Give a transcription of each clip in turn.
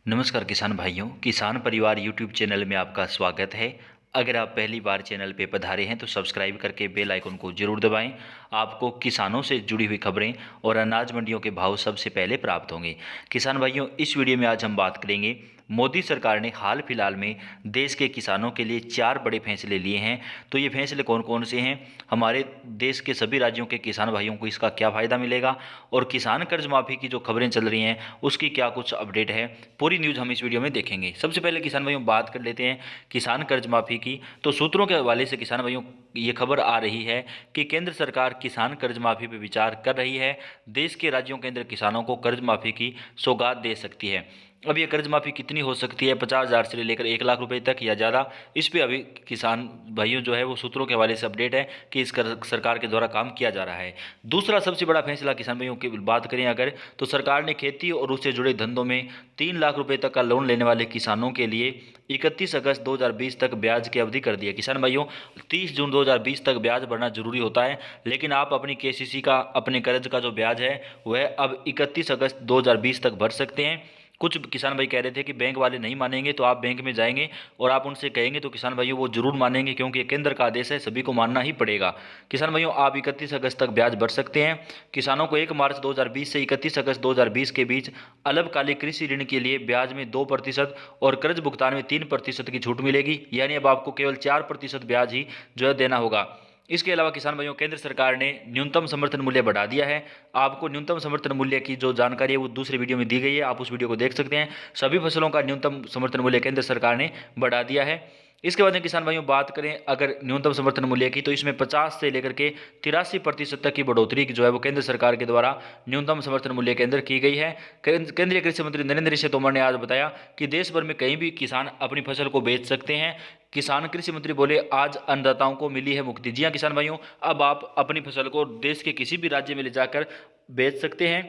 नमस्कार किसान भाइयों, किसान परिवार यूट्यूब चैनल में आपका स्वागत है। अगर आप पहली बार चैनल पे पधारे हैं तो सब्सक्राइब करके बेल आइकन को जरूर दबाएं। आपको किसानों से जुड़ी हुई खबरें और अनाज मंडियों के भाव सबसे पहले प्राप्त होंगे। किसान भाइयों, इस वीडियो में आज हम बात करेंगे मोदी सरकार ने हाल फिलहाल में देश के किसानों के लिए 4 बड़े फैसले लिए हैं। तो ये फैसले कौन कौन से हैं, हमारे देश के सभी राज्यों के किसान भाइयों को इसका क्या फ़ायदा मिलेगा और किसान कर्ज माफ़ी की जो खबरें चल रही हैं उसकी क्या कुछ अपडेट है, पूरी न्यूज़ हम इस वीडियो में देखेंगे। सबसे पहले किसान भाइयों बात कर लेते हैं किसान कर्ज माफ़ी की। तो सूत्रों के हवाले से किसान भाइयों ये खबर आ रही है कि केंद्र सरकार किसान कर्ज माफ़ी पर विचार कर रही है। देश के राज्यों के अंदर किसानों को कर्ज माफ़ी की सौगात दे सकती है। अब ये कर्ज माफ़ी कितनी हो सकती है, 50,000 से लेकर 1 लाख रुपए तक या ज़्यादा, इस पे अभी किसान भाइयों जो है वो सूत्रों के हवाले से अपडेट है कि इस सरकार के द्वारा काम किया जा रहा है। दूसरा सबसे बड़ा फैसला किसान भाइयों की बात करें अगर, तो सरकार ने खेती और उससे जुड़े धंधों में 3 लाख रुपए तक का लोन लेने वाले किसानों के लिए 31 अगस्त 2020 तक ब्याज की अवधि कर दी है। किसान भाइयों, 30 जून 2020 तक ब्याज भरना जरूरी होता है, लेकिन आप अपनी केसीसी का, अपने कर्ज का जो ब्याज है वह अब 31 अगस्त 2020 तक भर सकते हैं। कुछ किसान भाई कह रहे थे कि बैंक वाले नहीं मानेंगे, तो आप बैंक में जाएंगे और आप उनसे कहेंगे तो किसान भाइयों वो जरूर मानेंगे, क्योंकि ये केंद्र का आदेश है, सभी को मानना ही पड़ेगा। किसान भाइयों, आप 31 अगस्त तक ब्याज भर सकते हैं। किसानों को 1 मार्च 2020 से 31 अगस्त 2020 के बीच अल्पकालिक कृषि ऋण के लिए ब्याज में 2% और कर्ज भुगतान में 3% की छूट मिलेगी, यानी अब आपको केवल 4% ब्याज ही जो है देना होगा। इसके अलावा किसान भाइयों, केंद्र सरकार ने न्यूनतम समर्थन मूल्य बढ़ा दिया है। आपको न्यूनतम समर्थन मूल्य की जो जानकारी है वो दूसरे वीडियो में दी गई है, आप उस वीडियो को देख सकते हैं। सभी फसलों का न्यूनतम समर्थन मूल्य केंद्र सरकार ने बढ़ा दिया है। इसके बाद में किसान भाइयों बात करें अगर न्यूनतम समर्थन मूल्य की, तो इसमें 50 से लेकर के 83% तक की बढ़ोतरी जो है वो केंद्र सरकार के द्वारा न्यूनतम समर्थन मूल्य के अंदर की गई है। केंद्रीय कृषि मंत्री नरेंद्र सिंह तोमर ने आज बताया कि देश भर में कहीं भी किसान अपनी फसल को बेच सकते हैं। किसान कृषि मंत्री बोले, आज अन्नदाताओं को मिली है मुक्ति। जी हाँ किसान भाइयों, अब आप अपनी फसल को देश के किसी भी राज्य में ले जाकर बेच सकते हैं।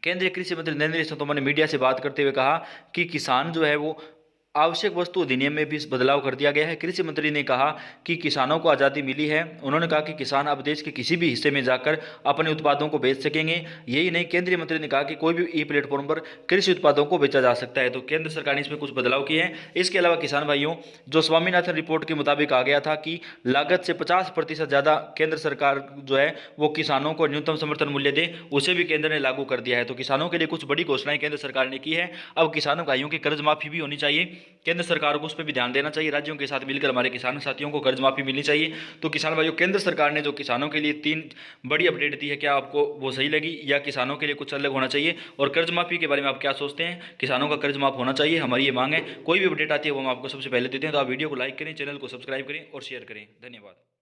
केंद्रीय कृषि मंत्री नरेंद्र सिंह तोमर ने मीडिया से बात करते हुए कहा कि किसान जो है वो आवश्यक वस्तु अधिनियम में भी बदलाव कर दिया गया है। कृषि मंत्री ने कहा कि किसानों को आज़ादी मिली है। उन्होंने कहा कि किसान अब देश के किसी भी हिस्से में जाकर अपने उत्पादों को बेच सकेंगे। यही नहीं, केंद्रीय मंत्री ने कहा कि कोई भी ई प्लेटफॉर्म पर कृषि उत्पादों को बेचा जा सकता है। तो केंद्र सरकार ने इसमें कुछ बदलाव किए हैं। इसके अलावा किसान भाइयों, जो स्वामीनाथन रिपोर्ट के मुताबिक आ गया था कि लागत से 50% ज़्यादा केंद्र सरकार जो है वो किसानों को न्यूनतम समर्थन मूल्य दे, उसे भी केंद्र ने लागू कर दिया है। तो किसानों के लिए कुछ बड़ी घोषणाएं केंद्र सरकार ने की है। अब किसानों भाइयों की कर्ज माफी भी होनी चाहिए, केंद्र सरकार को उस पर भी ध्यान देना चाहिए। राज्यों के साथ मिलकर हमारे किसान साथियों को कर्ज माफी मिलनी चाहिए। तो किसान भाइयों, केंद्र सरकार ने जो किसानों के लिए 3 बड़ी अपडेट दी है, क्या आपको वो सही लगी या किसानों के लिए कुछ अलग होना चाहिए? और कर्ज माफी के बारे में आप क्या सोचते हैं? किसानों का कर्ज माफ होना चाहिए, हमारी ये मांग है। कोई भी अपडेट आती है वो हम आपको सबसे पहले देते हैं। तो आप वीडियो को लाइक करें, चैनल को सब्सक्राइब करें और शेयर करें। धन्यवाद।